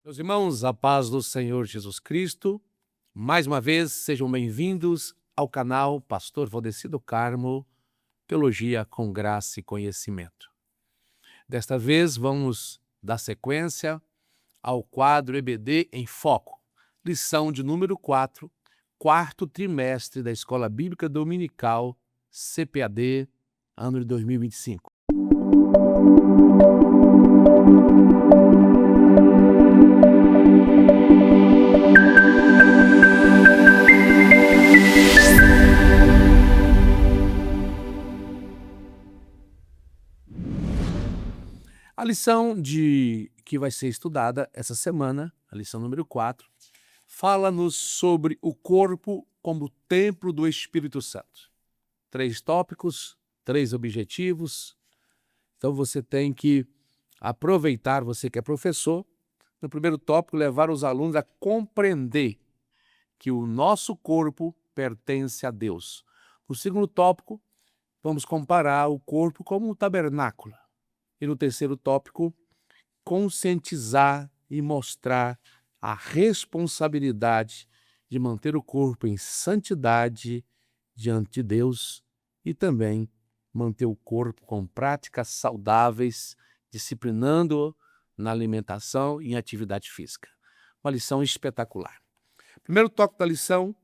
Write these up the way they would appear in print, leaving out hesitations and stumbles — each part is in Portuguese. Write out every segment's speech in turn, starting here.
Meus irmãos, a paz do Senhor Jesus Cristo. Mais uma vez, sejam bem-vindos ao canal Pastor Valdeci do Carmo, Teologia com Graça e Conhecimento. Desta vez, vamos dar sequência ao quadro EBD em Foco, lição de número 4, quarto trimestre da Escola Bíblica Dominical, CPAD, ano de 2025. A lição que vai ser estudada essa semana, a lição número 4, fala-nos sobre o corpo como templo do Espírito Santo. 3 tópicos, 3 objetivos. Então você tem que aproveitar, você que é professor, no primeiro tópico, levar os alunos a compreender que o nosso corpo pertence a Deus. No segundo tópico, vamos comparar o corpo como um tabernáculo. E no terceiro tópico, conscientizar e mostrar a responsabilidade de manter o corpo em santidade diante de Deus e também manter o corpo com práticas saudáveis, disciplinando-o na alimentação e em atividade física. Uma lição espetacular. Primeiro tópico da lição,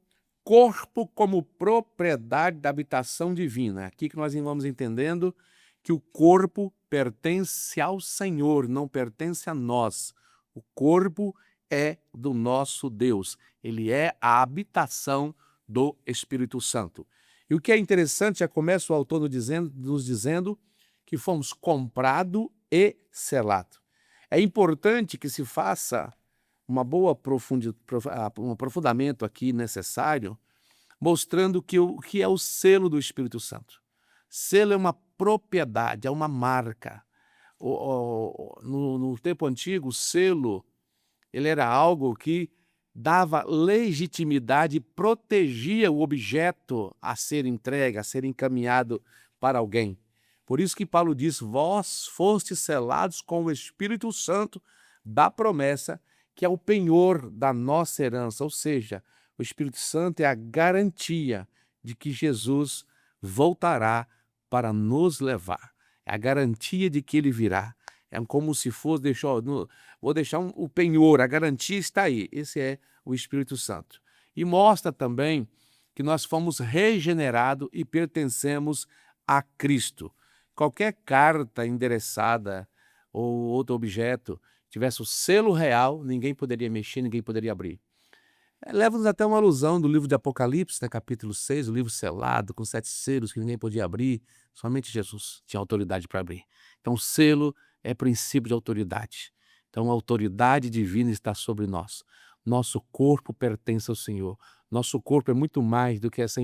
corpo como propriedade da habitação divina. Aqui que nós vamos entendendo que o corpo pertence ao Senhor, não pertence a nós. O corpo é do nosso Deus. Ele é a habitação do Espírito Santo. E o que é interessante, já começa o autor nos dizendo que fomos comprado e selado. É importante que se faça um aprofundamento aqui necessário, mostrando o que é o selo do Espírito Santo. Selo é uma propriedade, é uma marca. No tempo antigo, o selo ele era algo que dava legitimidade e protegia o objeto a ser entregue, a ser encaminhado para alguém. Por isso que Paulo diz, vós fostes selados com o Espírito Santo da promessa, que é o penhor da nossa herança, ou seja, o Espírito Santo é a garantia de que Jesus voltará para nos levar. É a garantia de que ele virá. É como se fosse, vou deixar o penhor, a garantia está aí. Esse é o Espírito Santo. E mostra também que nós fomos regenerados e pertencemos a Cristo. Qualquer carta endereçada ou outro objeto tivesse o selo real, ninguém poderia mexer, ninguém poderia abrir. Leva-nos até uma alusão do livro de Apocalipse, capítulo 6, o livro selado, com 7 selos que ninguém podia abrir, somente Jesus tinha autoridade para abrir. Então, o selo é princípio de autoridade. Então, a autoridade divina está sobre nós. Nosso corpo pertence ao Senhor. Nosso corpo é muito mais do que essa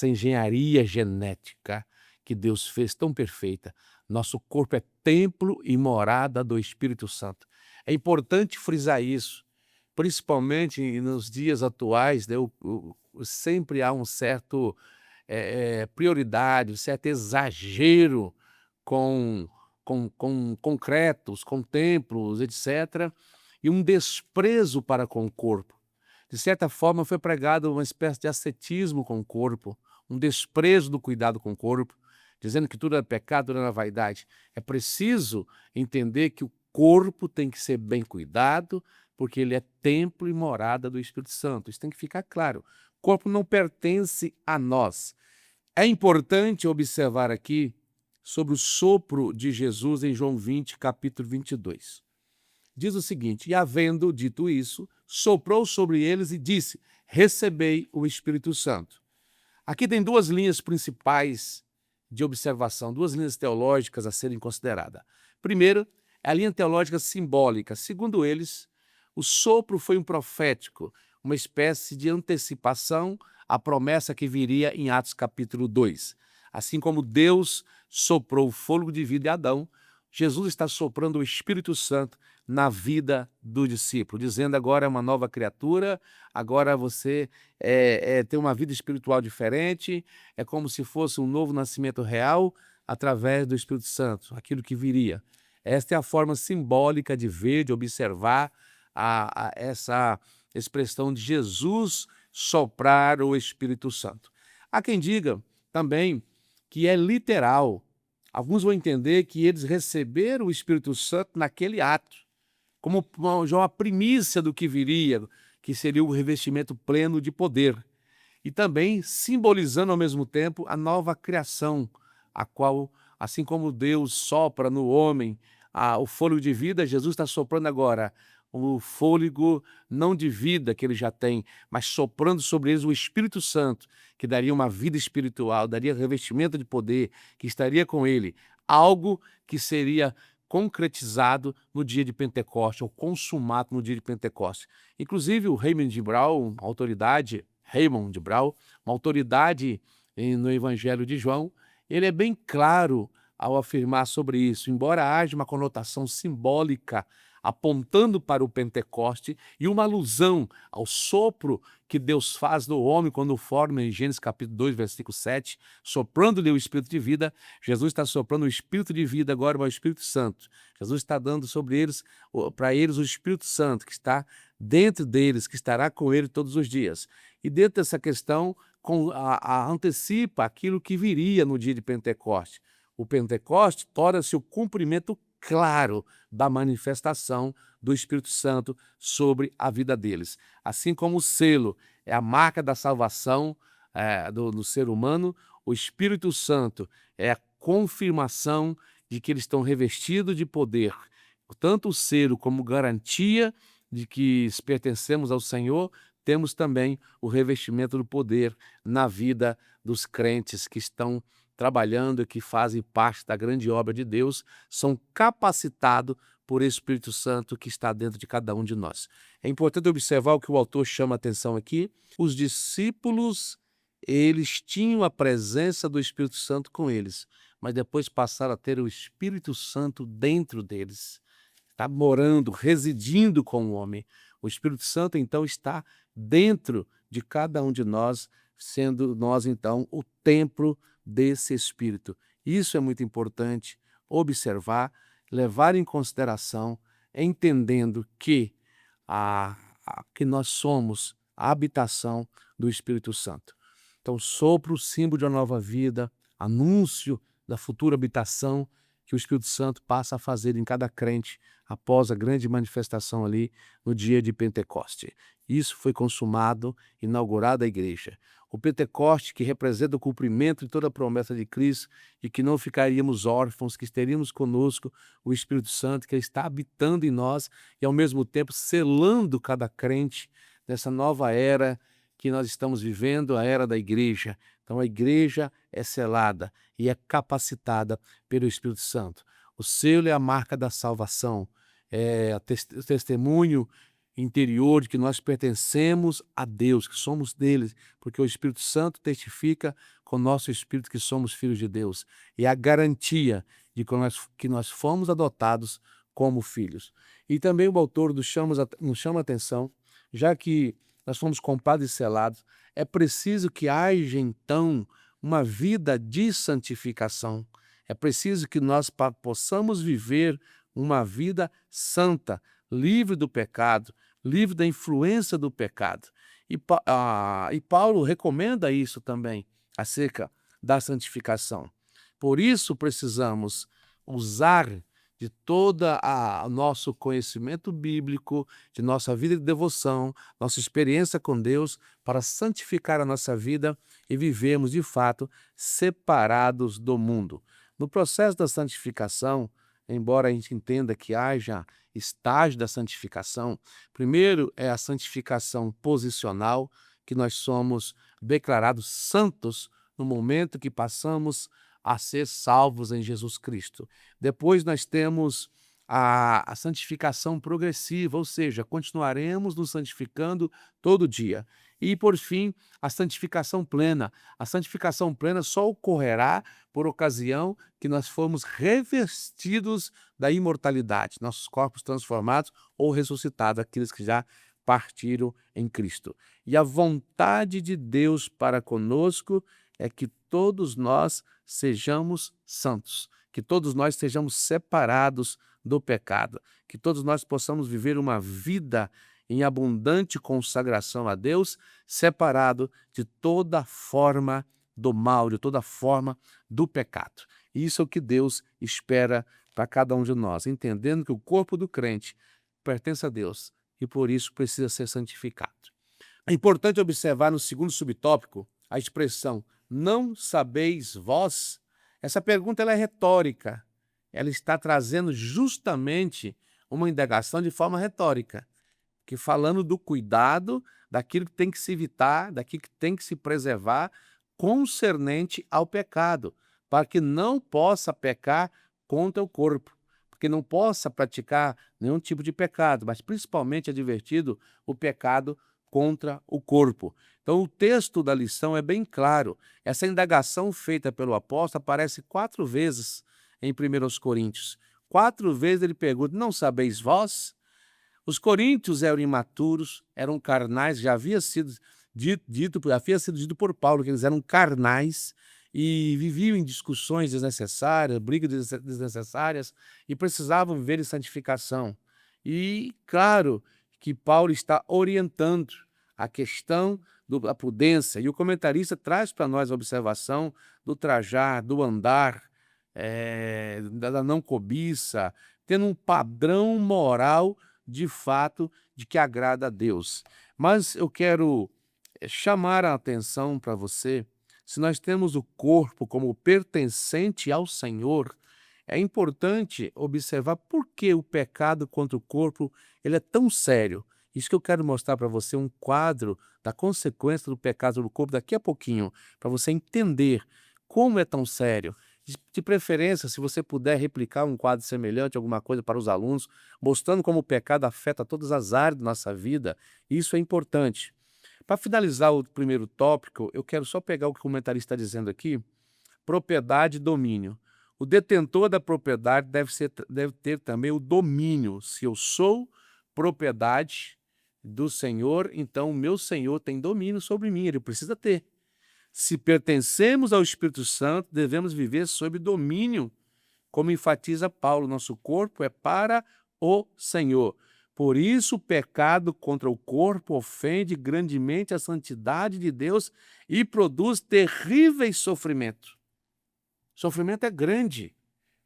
engenharia genética que Deus fez tão perfeita. Nosso corpo é templo e morada do Espírito Santo. É importante frisar isso. Principalmente nos dias atuais, né, sempre há um certo prioridade, um certo exagero com concretos, com templos, etc., e um desprezo para com o corpo. De certa forma, foi pregado uma espécie de ascetismo com o corpo, um desprezo do cuidado com o corpo, dizendo que tudo é pecado, tudo é vaidade. É preciso entender que o corpo tem que ser bem cuidado, porque ele é templo e morada do Espírito Santo. Isso tem que ficar claro. O corpo não pertence a nós. É importante observar aqui sobre o sopro de Jesus em João 20, capítulo 22. Diz o seguinte, e havendo dito isso, soprou sobre eles e disse, recebei o Espírito Santo. Aqui tem 2 linhas principais de observação, 2 linhas teológicas a serem consideradas. Primeiro, é a linha teológica simbólica. Segundo eles, o sopro foi um profético, uma espécie de antecipação à promessa que viria em Atos capítulo 2. Assim como Deus soprou o fôlego de vida em Adão, Jesus está soprando o Espírito Santo na vida do discípulo, dizendo agora é uma nova criatura, agora você tem uma vida espiritual diferente, é como se fosse um novo nascimento real através do Espírito Santo, aquilo que viria. Esta é a forma simbólica de ver, de observar essa expressão de Jesus soprar o Espírito Santo. Há quem diga também que é literal. Alguns vão entender que eles receberam o Espírito Santo naquele ato, como já uma primícia do que viria, que seria o revestimento pleno de poder. E também simbolizando ao mesmo tempo a nova criação, a qual, assim como Deus sopra no homem o fôlego de vida, Jesus está soprando agora o fôlego não de vida que ele já tem, mas soprando sobre eles o Espírito Santo, que daria uma vida espiritual, daria revestimento de poder, que estaria com ele, algo que seria concretizado no dia de Pentecostes, ou consumado no dia de Pentecostes. Inclusive o Raymond de Brown, uma autoridade no Evangelho de João, ele é bem claro ao afirmar sobre isso, embora haja uma conotação simbólica apontando para o Pentecoste e uma alusão ao sopro que Deus faz no homem quando o forma em Gênesis capítulo 2, versículo 7, soprando-lhe o Espírito de vida. Jesus está soprando o Espírito de vida agora para o Espírito Santo. Jesus está dando sobre eles, para eles, o Espírito Santo que está dentro deles, que estará com ele todos os dias. E dentro dessa questão, antecipa aquilo que viria no dia de Pentecoste. O Pentecoste torna-se o cumprimento claro da manifestação do Espírito Santo sobre a vida deles. Assim como o selo é a marca da salvação do ser humano, o Espírito Santo é a confirmação de que eles estão revestidos de poder. Tanto o selo como garantia de que pertencemos ao Senhor, temos também o revestimento do poder na vida dos crentes que estão trabalhando e que fazem parte da grande obra de Deus, são capacitados por Espírito Santo que está dentro de cada um de nós. É importante observar o que o autor chama a atenção aqui. Os discípulos, eles tinham a presença do Espírito Santo com eles, mas depois passaram a ter o Espírito Santo dentro deles. Está morando, residindo com o homem. O Espírito Santo, então, está dentro de cada um de nós, sendo nós, então, o templo desse Espírito. Isso é muito importante observar, levar em consideração, entendendo que nós somos a habitação do Espírito Santo. Então, sopro, símbolo de uma nova vida, anúncio da futura habitação que o Espírito Santo passa a fazer em cada crente após a grande manifestação ali no dia de Pentecoste. Isso foi consumado, inaugurada a igreja. O Pentecoste, que representa o cumprimento de toda a promessa de Cristo, de que não ficaríamos órfãos, que estaríamos conosco, o Espírito Santo, que está habitando em nós e, ao mesmo tempo, selando cada crente nessa nova era que nós estamos vivendo, a era da igreja. Então, a igreja é selada e é capacitada pelo Espírito Santo. O selo é a marca da salvação, é o testemunho interior de que nós pertencemos a Deus, que somos dele, porque o Espírito Santo testifica com o nosso espírito que somos filhos de Deus. E a garantia de que nós fomos adotados como filhos. E também o autor nos chama a atenção, já que nós fomos comprados e selados, é preciso que haja, então, uma vida de santificação. É preciso que nós possamos viver uma vida santa, livre do pecado, livre da influência do pecado. E Paulo recomenda isso também, acerca da santificação. Por isso precisamos usar de todo o nosso conhecimento bíblico, de nossa vida de devoção, nossa experiência com Deus, para santificar a nossa vida e vivermos, de fato, separados do mundo. No processo da santificação, embora a gente entenda que haja estágio da santificação, primeiro é a santificação posicional, que nós somos declarados santos no momento que passamos a ser salvos em Jesus Cristo. Depois nós temos a santificação progressiva, ou seja, continuaremos nos santificando todo dia. E, por fim, a santificação plena. A santificação plena só ocorrerá por ocasião que nós formos revestidos da imortalidade, nossos corpos transformados ou ressuscitados, aqueles que já partiram em Cristo. E a vontade de Deus para conosco é que todos nós sejamos santos, que todos nós estejamos separados do pecado, que todos nós possamos viver uma vida em abundante consagração a Deus, separado de toda forma do mal, de toda forma do pecado. Isso é o que Deus espera para cada um de nós, entendendo que o corpo do crente pertence a Deus e por isso precisa ser santificado. É importante observar no segundo subtópico a expressão "não sabeis vós". Essa pergunta ela é retórica. Ela está trazendo justamente uma indagação de forma retórica, que falando do cuidado, daquilo que tem que se evitar, daquilo que tem que se preservar, concernente ao pecado, para que não possa pecar contra o corpo, porque não possa praticar nenhum tipo de pecado, mas principalmente é advertido o pecado contra o corpo. Então o texto da lição é bem claro. Essa indagação feita pelo apóstolo aparece 4 vezes em 1 Coríntios. 4 vezes ele pergunta: não sabeis vós? Os coríntios eram imaturos, eram carnais, já havia sido dito por Paulo que eles eram carnais e viviam em discussões desnecessárias, brigas desnecessárias e precisavam viver em santificação. E claro que Paulo está orientando a questão da prudência, e o comentarista traz para nós a observação do trajar, do andar, da não cobiça, tendo um padrão moral de fato de que agrada a Deus. Mas eu quero chamar a atenção para você, se nós temos o corpo como pertencente ao Senhor, é importante observar por que o pecado contra o corpo ele é tão sério. Isso que eu quero mostrar para você, um quadro da consequência do pecado do corpo daqui a pouquinho, para você entender como é tão sério. De preferência, se você puder replicar um quadro semelhante, alguma coisa para os alunos, mostrando como o pecado afeta todas as áreas da nossa vida, isso é importante. Para finalizar o primeiro tópico, eu quero só pegar o que o comentarista está dizendo aqui: propriedade e domínio. O detentor da propriedade deve ter também o domínio. Se eu sou propriedade do Senhor, então o meu Senhor tem domínio sobre mim, ele precisa ter. Se pertencemos ao Espírito Santo, devemos viver sob domínio, como enfatiza Paulo, nosso corpo é para o Senhor. Por isso o pecado contra o corpo ofende grandemente a santidade de Deus e produz terríveis sofrimentos. Sofrimento é grande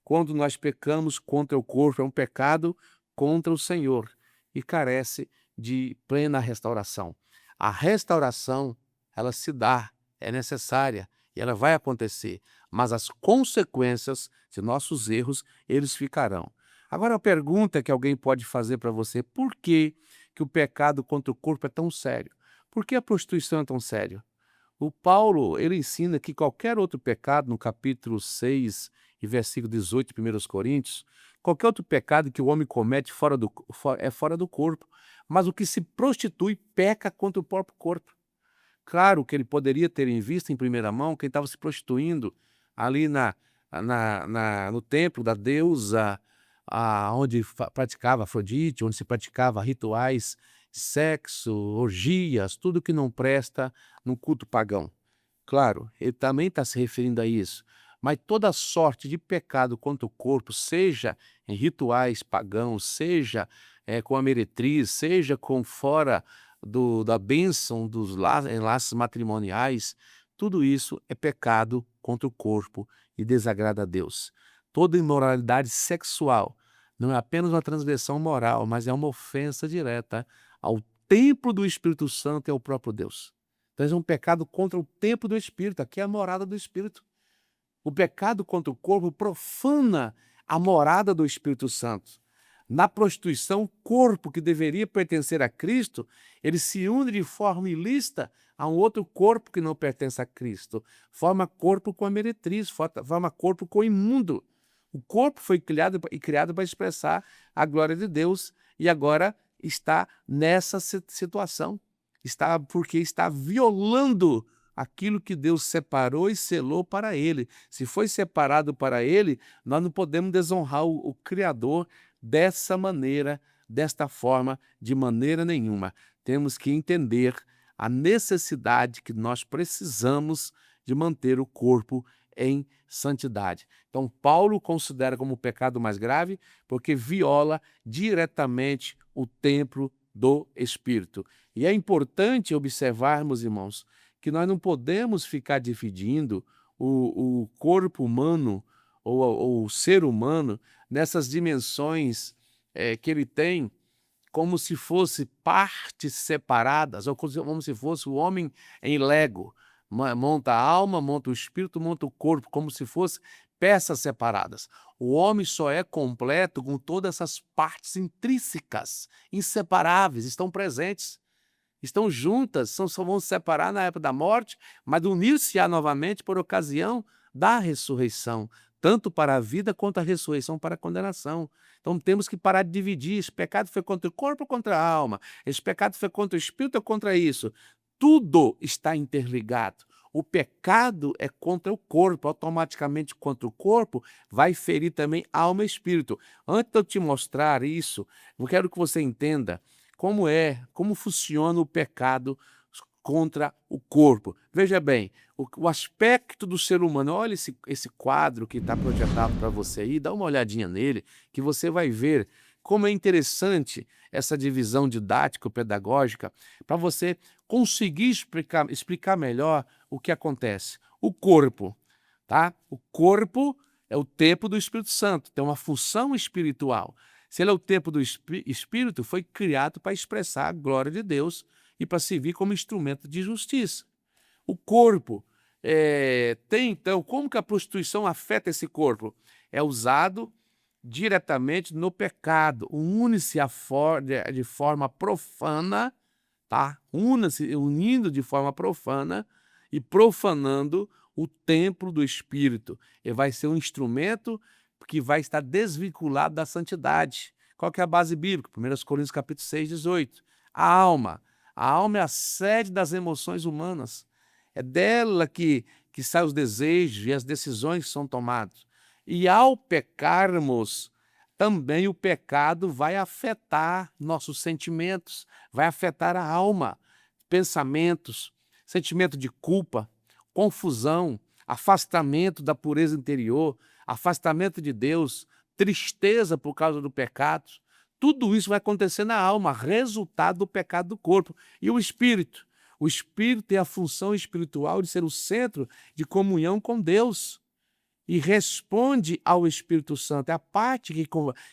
quando nós pecamos contra o corpo, é um pecado contra o Senhor e carece de plena restauração. A restauração, ela se dá, é necessária e ela vai acontecer, mas as consequências de nossos erros, eles ficarão. Agora a pergunta que alguém pode fazer para você: por que o pecado contra o corpo é tão sério? Por que a prostituição é tão séria? O Paulo, ele ensina que qualquer outro pecado, no capítulo 6 e versículo 18 de 1 Coríntios, qualquer outro pecado que o homem comete é fora do corpo, mas o que se prostitui peca contra o próprio corpo. Claro que ele poderia ter em vista, em primeira mão, quem estava se prostituindo ali no templo da deusa, onde praticava Afrodite, onde se praticava rituais, sexo, orgias, tudo que não presta no culto pagão. Claro, ele também está se referindo a isso. Mas toda sorte de pecado contra o corpo, seja em rituais pagãos, seja com a meretriz, seja com fora da bênção dos laços matrimoniais, tudo isso é pecado contra o corpo e desagrada a Deus. Toda imoralidade sexual não é apenas uma transgressão moral, mas é uma ofensa direta ao templo do Espírito Santo e ao próprio Deus. Então é um pecado contra o templo do Espírito, aqui é a morada do Espírito. O pecado contra o corpo profana a morada do Espírito Santo. Na prostituição, o corpo que deveria pertencer a Cristo, ele se une de forma ilícita a um outro corpo que não pertence a Cristo. Forma corpo com a meretriz, forma corpo com o imundo. O corpo foi criado para expressar a glória de Deus e agora está nessa situação. Porque está violando aquilo que Deus separou e selou para ele. Se foi separado para ele, nós não podemos desonrar o Criador dessa maneira, desta forma, de maneira nenhuma. Temos que entender a necessidade que nós precisamos de manter o corpo em santidade. Então, Paulo considera como o pecado mais grave porque viola diretamente o templo do Espírito. E é importante observarmos, irmãos, que nós não podemos ficar dividindo o corpo humano ou o ser humano nessas dimensões que ele tem como se fosse partes separadas, ou como se fosse o homem em Lego. Monta a alma, monta o espírito, monta o corpo, como se fossem peças separadas. O homem só é completo com todas essas partes intrínsecas, inseparáveis, estão presentes, estão juntas, só vão se separar na época da morte, mas unir-se-á novamente por ocasião da ressurreição, tanto para a vida quanto a ressurreição para a condenação. Então temos que parar de dividir. Esse pecado foi contra o corpo ou contra a alma? Esse pecado foi contra o espírito ou contra isso? Tudo está interligado. O pecado é contra o corpo, automaticamente contra o corpo vai ferir também alma e espírito. Antes de eu te mostrar isso, eu quero que você entenda como funciona o pecado contra o corpo. Veja bem, o aspecto do ser humano, olha esse quadro que está projetado para você aí, dá uma olhadinha nele, que você vai ver como é interessante essa divisão didático-pedagógica para você conseguir explicar melhor o que acontece. O corpo, tá? O corpo é o templo do Espírito Santo, tem uma função espiritual. Se ele é o templo do Espírito, foi criado para expressar a glória de Deus e para servir como instrumento de justiça. O corpo tem, então, como que a prostituição afeta esse corpo? É usado diretamente no pecado, une-se de forma profana, tá? Unindo de forma profana e profanando o templo do Espírito. Ele vai ser um instrumento que vai estar desvinculado da santidade. Qual que é a base bíblica? 1 Coríntios capítulo 6, 18. A alma é a sede das emoções humanas. É dela que saem os desejos e as decisões que são tomadas. E ao pecarmos, também o pecado vai afetar nossos sentimentos, vai afetar a alma, pensamentos, sentimento de culpa, confusão, afastamento da pureza interior, afastamento de Deus, tristeza por causa do pecado. Tudo isso vai acontecer na alma, resultado do pecado do corpo. E o espírito? O espírito tem a função espiritual de ser o centro de comunhão com Deus e responde ao Espírito Santo. É a parte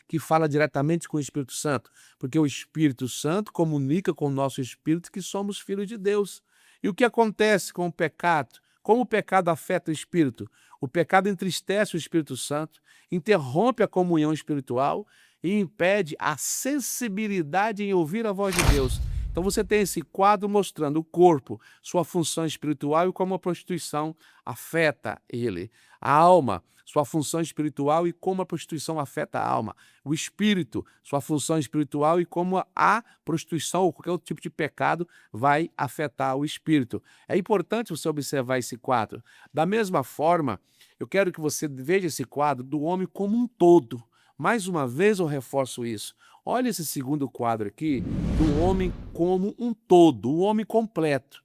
que fala diretamente com o Espírito Santo, porque o Espírito Santo comunica com o nosso espírito que somos filhos de Deus. E o que acontece com o pecado? Como o pecado afeta o espírito? O pecado entristece o Espírito Santo, interrompe a comunhão espiritual e impede a sensibilidade em ouvir a voz de Deus. Então você tem esse quadro mostrando o corpo, sua função espiritual e como a prostituição afeta ele. A alma, sua função espiritual e como a prostituição afeta a alma. O espírito, sua função espiritual e como a prostituição ou qualquer outro tipo de pecado vai afetar o espírito. É importante você observar esse quadro. Da mesma forma, eu quero que você veja esse quadro do homem como um todo. Mais uma vez eu reforço isso. Olha esse segundo quadro aqui, do homem como um todo, o homem completo.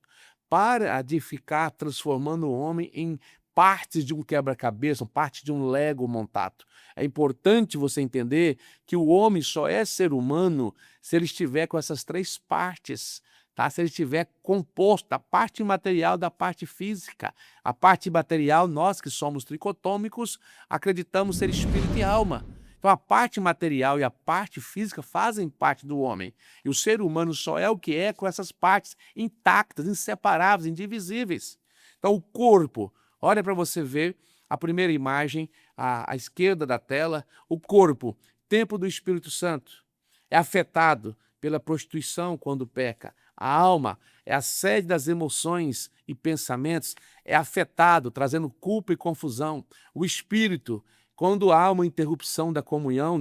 Para de ficar transformando o homem em partes de um quebra-cabeça, parte de um Lego montado. É importante você entender que o homem só é ser humano se ele estiver com essas três partes, tá? Se ele estiver composto da parte material da parte física. A parte material, nós que somos tricotômicos, acreditamos ser espírito e alma. Então a parte material e a parte física fazem parte do homem. E o ser humano só é o que é com essas partes intactas, inseparáveis, indivisíveis. Então o corpo, olha para você ver a primeira imagem, à esquerda da tela, o corpo, templo do Espírito Santo, é afetado pela prostituição quando peca. A alma é a sede das emoções e pensamentos, é afetado, trazendo culpa e confusão. O espírito, quando há uma interrupção da comunhão,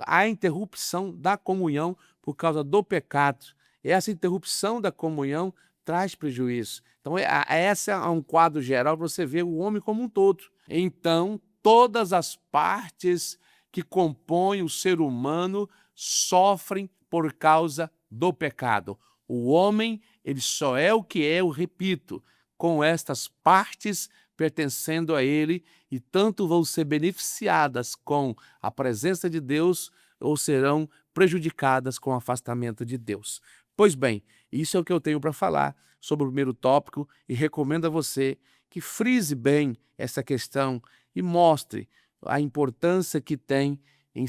há interrupção da comunhão por causa do pecado. Essa interrupção da comunhão traz prejuízo. Então, esse é um quadro geral para você ver o homem como um todo. Então, todas as partes que compõem o ser humano sofrem por causa do pecado. O homem, ele só é o que é, eu repito, com estas partes pertencendo a Ele, e tanto vão ser beneficiadas com a presença de Deus ou serão prejudicadas com o afastamento de Deus. Pois bem, isso é o que eu tenho para falar sobre o primeiro tópico e recomendo a você que frise bem essa questão e mostre a importância que tem em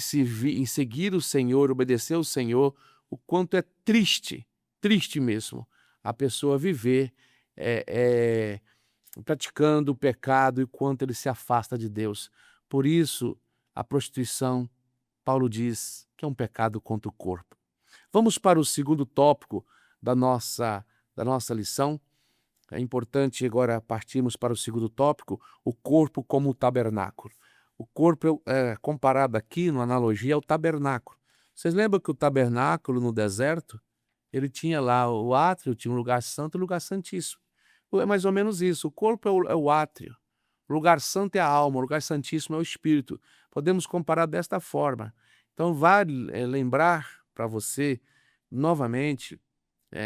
seguir o Senhor, obedecer ao Senhor, o quanto é triste, triste mesmo, a pessoa viver praticando o pecado e quanto ele se afasta de Deus. Por isso, a prostituição, Paulo diz que é um pecado contra o corpo. Vamos para o segundo tópico da nossa lição. É importante agora partirmos para o segundo tópico, o corpo como tabernáculo. O corpo é comparado aqui, numa analogia, ao tabernáculo. Vocês lembram que o tabernáculo no deserto, ele tinha lá o átrio, tinha um lugar santo e um lugar santíssimo. É mais ou menos isso, o corpo é o átrio, o lugar santo é a alma, o lugar santíssimo é o espírito. Podemos comparar desta forma. Então, vale lembrar para você, novamente,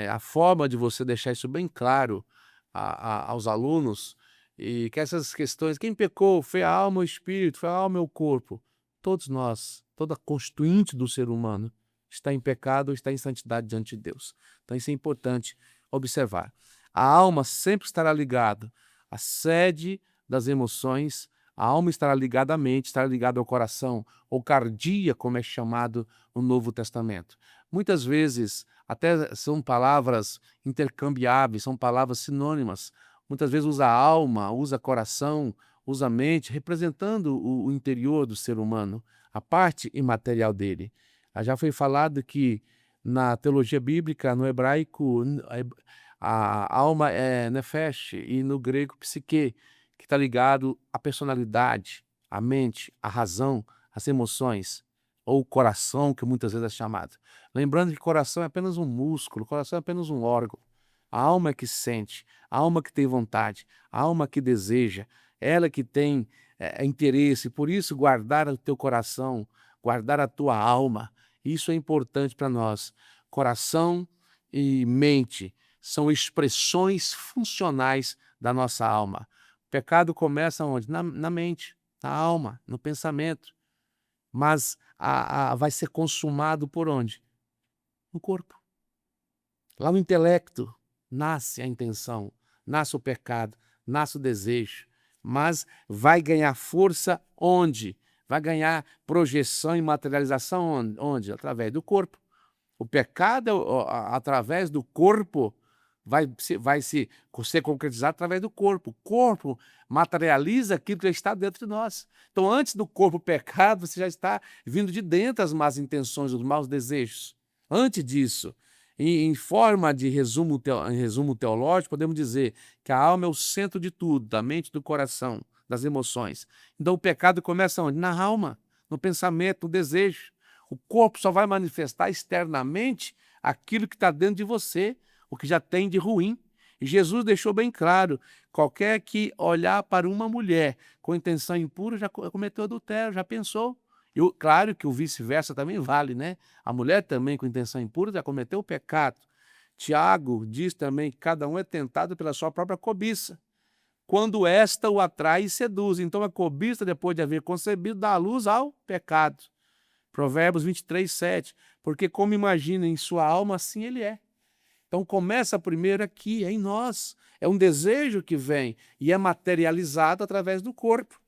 a forma de você deixar isso bem claro aos alunos, e que essas questões, quem pecou, foi a alma ou o espírito, foi a alma ou o corpo? Todos nós, toda constituinte do ser humano está em pecado ou está em santidade diante de Deus. Então isso é importante observar. A alma sempre estará ligada à sede das emoções, a alma estará ligada à mente, estará ligada ao coração, ou cardia, como é chamado no Novo Testamento. Muitas vezes até são palavras intercambiáveis, são palavras sinônimas. Muitas vezes usa alma, usa coração, usa mente, representando o interior do ser humano, a parte imaterial dele. Já foi falado que na teologia bíblica, no hebraico, a alma é nefesh e no grego psique, que está ligado à personalidade, à mente, à razão, às emoções, ou o coração, que muitas vezes é chamado. Lembrando que o coração é apenas um músculo, o coração é apenas um órgão. A alma é que sente, a alma que tem vontade, a alma que deseja, ela que tem interesse. Por isso, guardar o teu coração, guardar a tua alma, isso é importante para nós. Coração e mente são expressões funcionais da nossa alma. O pecado começa onde? Na mente, na alma, no pensamento. Mas vai ser consumado por onde? No corpo. Lá no intelecto nasce a intenção, nasce o pecado, nasce o desejo. Mas vai ganhar força onde? Vai ganhar projeção e materialização onde? Através do corpo. O pecado, através do corpo, vai ser concretizado através do corpo. O corpo materializa aquilo que já está dentro de nós. Então, antes do corpo pecado, você já está vindo de dentro as más intenções, os maus desejos. Antes disso, em forma de resumo teológico, podemos dizer que a alma é o centro de tudo, da mente, do coração, das emoções. Então, o pecado começa onde? Na alma, no pensamento, no desejo. O corpo só vai manifestar externamente aquilo que está dentro de você, o que já tem de ruim. E Jesus deixou bem claro, qualquer que olhar para uma mulher com intenção impura já cometeu adultério, já pensou. E claro que o vice-versa também vale, né? A mulher também com intenção impura já cometeu o pecado. Tiago diz também que cada um é tentado pela sua própria cobiça, quando esta o atrai e seduz. Então a cobiça, depois de haver concebido, dá a luz ao pecado. Provérbios 23, 7. Porque como imagina em sua alma, assim ele é. Então começa primeiro aqui, é em nós. É um desejo que vem e é materializado através do corpo.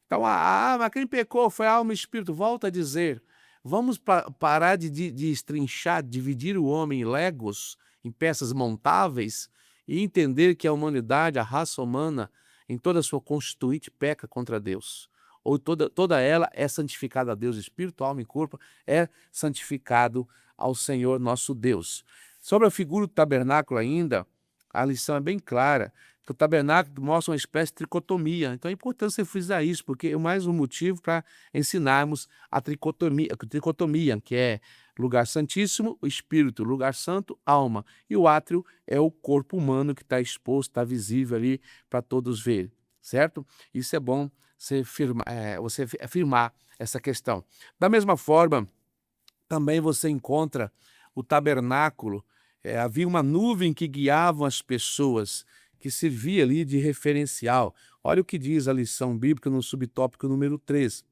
Então, mas quem pecou foi a alma e o espírito. Volta a dizer, vamos parar de estrinchar, dividir o homem em legos, em peças montáveis, e entender que a humanidade, a raça humana, em toda a sua constituinte, peca contra Deus. Ou toda ela é santificada a Deus, espírito, alma e corpo, é santificado ao Senhor nosso Deus. Sobre a figura do tabernáculo ainda, a lição é bem clara, que o tabernáculo mostra uma espécie de tricotomia. Então é importante você frisar isso, porque é mais um motivo para ensinarmos a tricotomia, que é lugar santíssimo, o espírito, lugar santo, alma. E o átrio é o corpo humano que está exposto, está visível ali para todos verem, certo? Isso é bom você afirmar essa questão. Da mesma forma, também você encontra o tabernáculo, havia uma nuvem que guiava as pessoas, que servia ali de referencial. Olha o que diz a lição bíblica no subtópico número 3,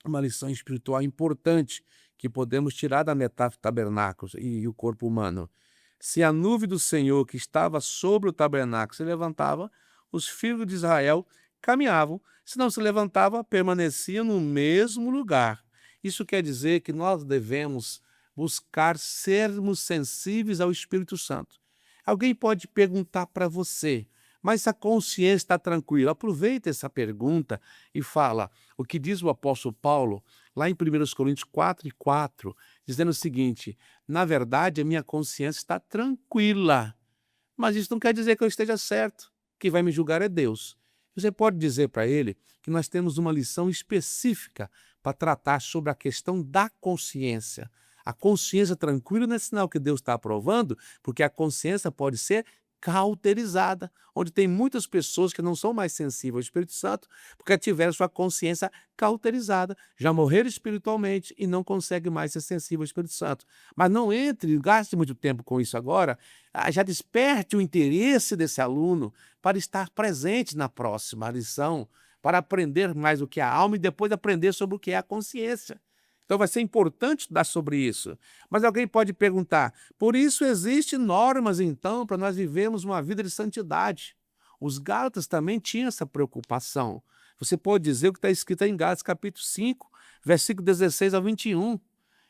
uma lição espiritual importante que podemos tirar da metáfora tabernáculo e o corpo humano. Se a nuvem do Senhor que estava sobre o tabernáculo se levantava, os filhos de Israel caminhavam, se não se levantava, permaneciam no mesmo lugar. Isso quer dizer que nós devemos buscar sermos sensíveis ao Espírito Santo. Alguém pode perguntar para você, mas a consciência está tranquila? Aproveita essa pergunta e fala o que diz o apóstolo Paulo, lá em 1 Coríntios 4:4, dizendo o seguinte: na verdade, a minha consciência está tranquila, mas isso não quer dizer que eu esteja certo. Quem vai me julgar é Deus. Você pode dizer para ele que nós temos uma lição específica para tratar sobre a questão da consciência. A consciência tranquila não é sinal que Deus está aprovando, porque a consciência pode ser cauterizada, onde tem muitas pessoas que não são mais sensíveis ao Espírito Santo, porque tiveram sua consciência cauterizada, já morreram espiritualmente e não conseguem mais ser sensíveis ao Espírito Santo. Mas não entre, gaste muito tempo com isso agora, já desperte o interesse desse aluno para estar presente na próxima lição, para aprender mais o que é a alma e depois aprender sobre o que é a consciência. Então vai ser importante estudar sobre isso. Mas alguém pode perguntar, por isso existem normas então para nós vivermos uma vida de santidade. Os Gálatas também tinham essa preocupação. Você pode dizer o que está escrito em Gálatas capítulo 5, versículo 16 ao 21.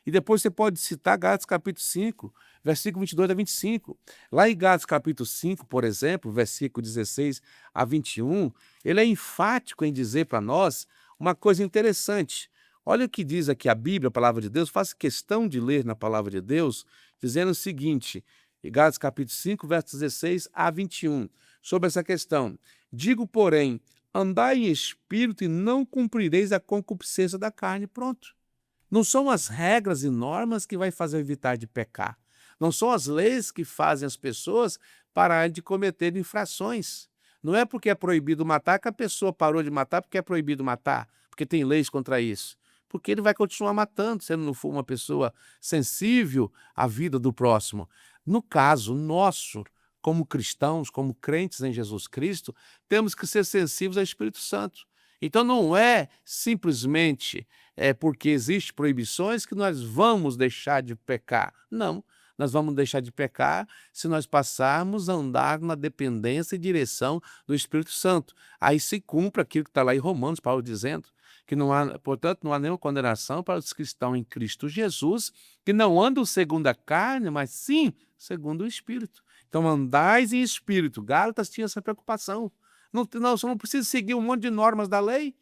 E depois você pode citar Gálatas capítulo 5, versículo 22 a 25. Lá em Gálatas capítulo 5, por exemplo, versículo 16 a 21, ele é enfático em dizer para nós uma coisa interessante. Olha o que diz aqui a Bíblia, a palavra de Deus, faça questão de ler na palavra de Deus, dizendo o seguinte, Gálatas capítulo 5, versos 16 a 21, sobre essa questão. Digo, porém, andai em espírito e não cumprireis a concupiscência da carne. Pronto. Não são as regras e normas que vai fazer evitar de pecar. Não são as leis que fazem as pessoas pararem de cometer infrações. Não é porque é proibido matar que a pessoa parou de matar porque é proibido matar, porque tem leis contra isso. Porque ele vai continuar matando, se ele não for uma pessoa sensível à vida do próximo. No caso nosso, como cristãos, como crentes em Jesus Cristo, temos que ser sensíveis ao Espírito Santo. Então não é simplesmente porque existem proibições que nós vamos deixar de pecar. Não, nós vamos deixar de pecar se nós passarmos a andar na dependência e direção do Espírito Santo. Aí se cumpre aquilo que está lá em Romanos, Paulo dizendo, que não há, portanto, não há nenhuma condenação para os que estão em Cristo Jesus, que não andam segundo a carne, mas sim segundo o Espírito. Então, andais em Espírito. Gálatas tinha essa preocupação. Não, você não precisa seguir um monte de normas da lei.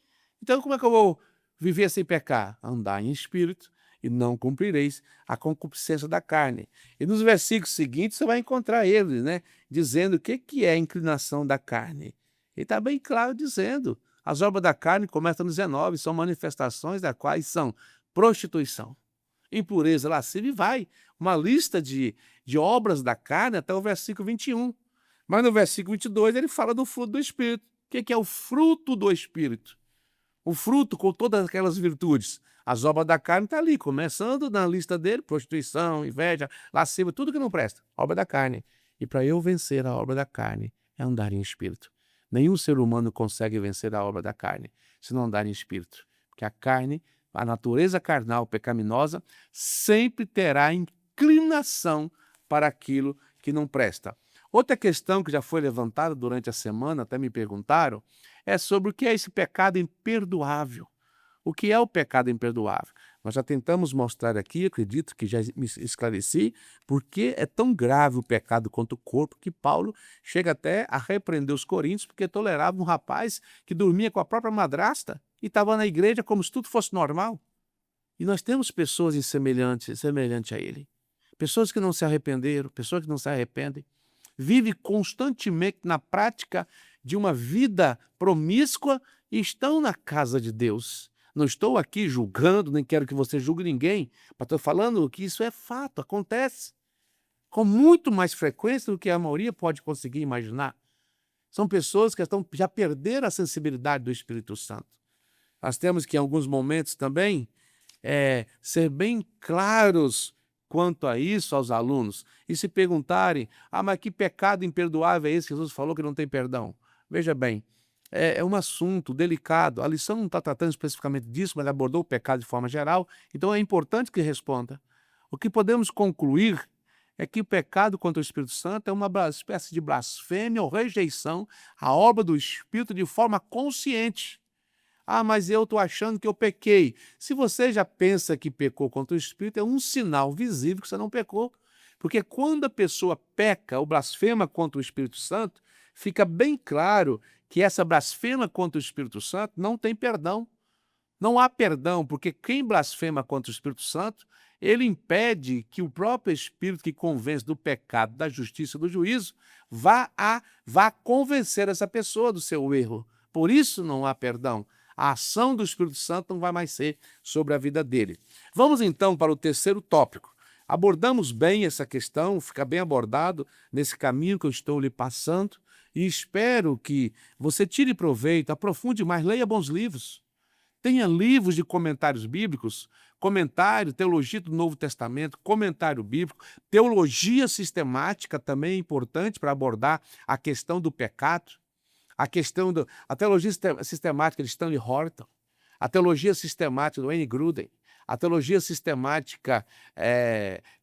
Então, como é que eu vou viver sem pecar? Andar em Espírito e não cumprireis a concupiscência da carne. E nos versículos seguintes você vai encontrar ele, né, dizendo o que é a inclinação da carne. Ele está bem claro dizendo. As obras da carne, começa no 19, são manifestações das quais são prostituição, impureza, lascívia, e vai. Uma lista de obras da carne até o versículo 21. Mas no versículo 22 ele fala do fruto do Espírito. O que é o fruto do Espírito? O fruto com todas aquelas virtudes. As obras da carne estão ali, começando na lista dele, prostituição, inveja, lascívia, tudo que não presta. Obra da carne. E para eu vencer a obra da carne é andar em Espírito. Nenhum ser humano consegue vencer a obra da carne se não andar em espírito. Porque a carne, a natureza carnal pecaminosa, sempre terá inclinação para aquilo que não presta. Outra questão que já foi levantada durante a semana, até me perguntaram, é sobre o que é esse pecado imperdoável. O que é o pecado imperdoável? Nós já tentamos mostrar aqui, acredito que já me esclareci, porque é tão grave o pecado contra o corpo que Paulo chega até a repreender os coríntios porque tolerava um rapaz que dormia com a própria madrasta e estava na igreja como se tudo fosse normal. E nós temos pessoas semelhantes a ele. Pessoas que não se arrependeram, pessoas que não se arrependem, vivem constantemente na prática de uma vida promíscua e estão na casa de Deus. Não estou aqui julgando, nem quero que você julgue ninguém, mas estou falando que isso é fato, acontece com muito mais frequência do que a maioria pode conseguir imaginar. São pessoas que já perderam a sensibilidade do Espírito Santo. Nós temos que, em alguns momentos também, ser bem claros quanto a isso aos alunos e se perguntarem, mas que pecado imperdoável é esse que Jesus falou que não tem perdão? Veja bem, é um assunto delicado. A lição não está tratando especificamente disso, mas abordou o pecado de forma geral, então é importante que responda. O que podemos concluir é que o pecado contra o Espírito Santo é uma espécie de blasfêmia ou rejeição à obra do Espírito de forma consciente. Ah, mas eu estou achando que eu pequei. Se você já pensa que pecou contra o Espírito, é um sinal visível que você não pecou. Porque quando a pessoa peca ou blasfema contra o Espírito Santo, fica bem claro que essa blasfema contra o Espírito Santo não tem perdão. Não há perdão, porque quem blasfema contra o Espírito Santo, ele impede que o próprio Espírito que convence do pecado, da justiça e do juízo, vá convencer essa pessoa do seu erro. Por isso não há perdão. A ação do Espírito Santo não vai mais ser sobre a vida dele. Vamos então para o terceiro tópico. Abordamos bem essa questão, fica bem abordado nesse caminho que eu estou lhe passando, e espero que você tire proveito, aprofunde mais, leia bons livros. Tenha livros de comentários bíblicos, comentário, teologia do Novo Testamento, comentário bíblico, teologia sistemática também é importante para abordar a questão do pecado, a teologia sistemática de Stanley Horton, a teologia sistemática do Wayne Grudem, a teologia sistemática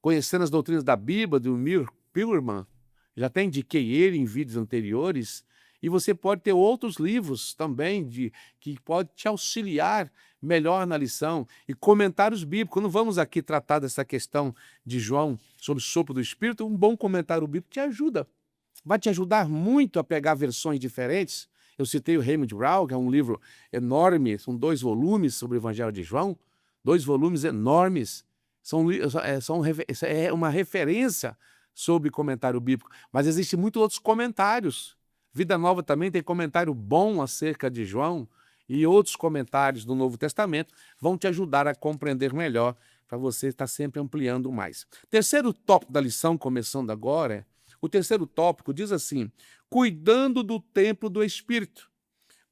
conhecendo as doutrinas da Bíblia, do Neil Pillerman, já até indiquei ele em vídeos anteriores, e você pode ter outros livros também que podem te auxiliar melhor na lição, e comentários bíblicos. Não vamos aqui tratar dessa questão de João sobre o sopro do Espírito, um bom comentário bíblico te ajuda. Vai te ajudar muito a pegar versões diferentes. Eu citei o Raymond Brown, que é um livro enorme, são 2 volumes sobre o Evangelho de João, 2 volumes enormes, é uma referência sobre comentário bíblico, mas existem muitos outros comentários. Vida Nova também tem comentário bom acerca de João, e outros comentários do Novo Testamento vão te ajudar a compreender melhor, para você estar sempre ampliando mais. Terceiro tópico da lição, começando agora, o terceiro tópico diz assim: cuidando do templo do Espírito.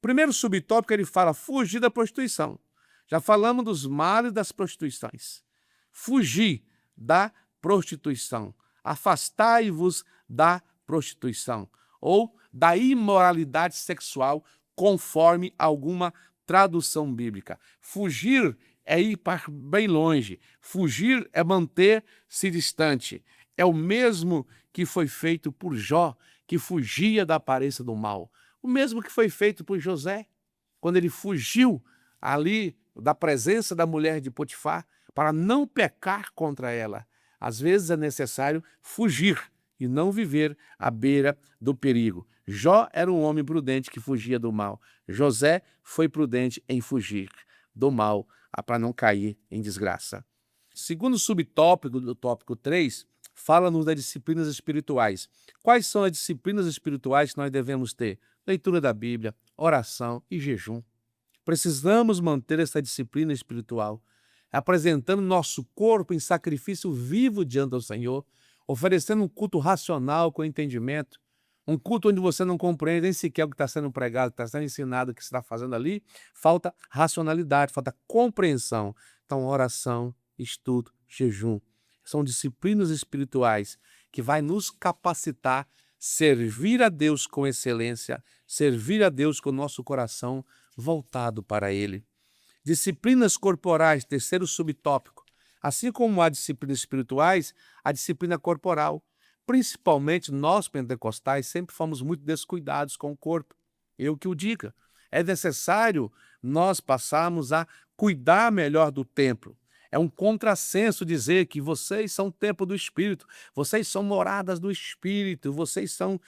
Primeiro subtópico, ele fala fugir da prostituição. Já falamos dos males das prostituições. Fugir da prostituição. Afastai-vos da prostituição. Ou da imoralidade sexual, conforme alguma tradução bíblica. Fugir é ir para bem longe. Fugir é manter-se distante. É o mesmo que foi feito por Jó, que fugia da aparência do mal. O mesmo que foi feito por José, quando ele fugiu ali da presença da mulher de Potifar, para não pecar contra ela. Às vezes é necessário fugir e não viver à beira do perigo. Jó era um homem prudente que fugia do mal. José foi prudente em fugir do mal para não cair em desgraça. Segundo subtópico do tópico 3, fala-nos das disciplinas espirituais. Quais são as disciplinas espirituais que nós devemos ter? Leitura da Bíblia, oração e jejum. Precisamos manter essa disciplina espiritual, apresentando nosso corpo em sacrifício vivo diante do Senhor, oferecendo um culto racional com entendimento, um culto onde você não compreende nem sequer o que está sendo pregado, o que está sendo ensinado, o que você está fazendo ali. Falta racionalidade, falta compreensão. Então, oração, estudo, jejum. São disciplinas espirituais que vai nos capacitar a servir a Deus com excelência, servir a Deus com o nosso coração voltado para Ele. Disciplinas corporais, terceiro subtópico. Assim como há disciplinas espirituais, há disciplina corporal. Principalmente nós pentecostais sempre fomos muito descuidados com o corpo. Eu que o diga. É necessário nós passarmos a cuidar melhor do templo. É um contrassenso dizer que vocês são o templo do Espírito, vocês são moradas do Espírito, vocês são...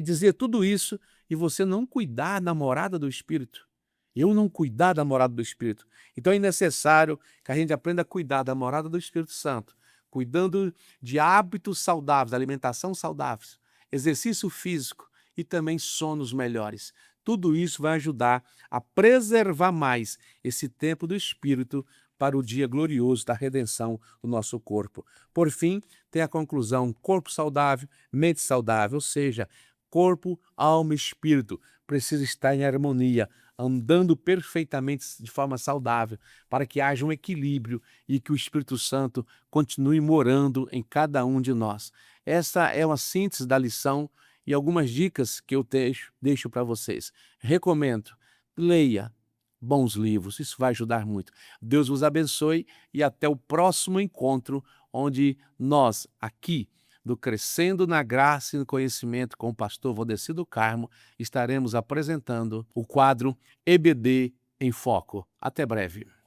dizer tudo isso e você não cuidar da morada do Espírito. Eu não cuidar da morada do Espírito. Então é necessário que a gente aprenda a cuidar da morada do Espírito Santo, cuidando de hábitos saudáveis, alimentação saudável, exercício físico e também sonos melhores. Tudo isso vai ajudar a preservar mais esse templo do Espírito para o dia glorioso da redenção do nosso corpo. Por fim, tem a conclusão: corpo saudável, mente saudável, ou seja, corpo, alma e espírito precisa estar em harmonia, andando perfeitamente de forma saudável, para que haja um equilíbrio e que o Espírito Santo continue morando em cada um de nós. Essa é uma síntese da lição e algumas dicas que eu deixo para vocês. Recomendo, leia bons livros, isso vai ajudar muito. Deus vos abençoe e até o próximo encontro, onde nós, aqui, do Crescendo na Graça e no Conhecimento com o pastor Valdeci do Carmo, estaremos apresentando o quadro EBD em Foco. Até breve.